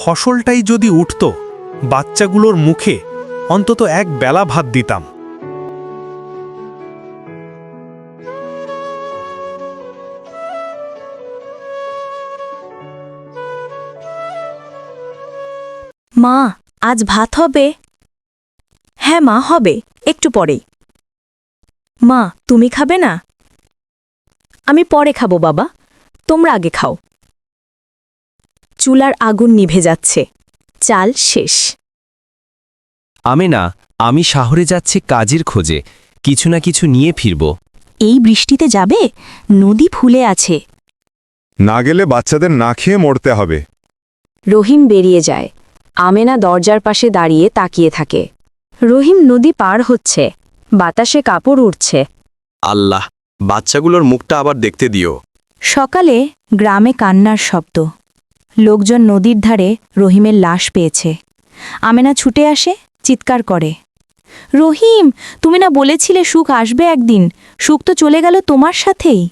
ফসলটাই যদি উঠত, বাচ্চাগুলোর মুখে অন্তত এক বেলা ভাত দিতাম। মা, আজ ভাত হবে? হ্যাঁ মা, হবে, একটু পরেই। মা, তুমি খাবে না? আমি পরে খাবো বাবা, তোমরা আগে খাও। চুলার আগুন নিভে যাচ্ছে, চাল শেষ। আমেনা, আমি শহরে যাচ্ছি কাজের খোঁজে, কিছু না কিছু নিয়ে ফিরব। এই বৃষ্টিতে যাবে? নদী ফুলে আছে। না গেলে বাচ্চাদের না খেয়ে মরতে হবে। রহিম বেরিয়ে যায়। আমেনা দরজার পাশে দাঁড়িয়ে তাকিয়ে থাকে। রহিম নদী পার হচ্ছে, বাতাসে কাপড় উড়ছে। আল্লাহ, বাচ্চাগুলোর মুখটা আবার দেখতে দিও। সকালে গ্রামে কান্নার শব্দ। লোকজন নদীর ধারে রহিমের লাশ পেয়েছে। আমেনা ছুটে আসে, চিৎকার করে, রহিম, তুমি না বলেছিলে সুখ আসবে একদিন? সুখ তো চলে গেল তোমার সাথেই।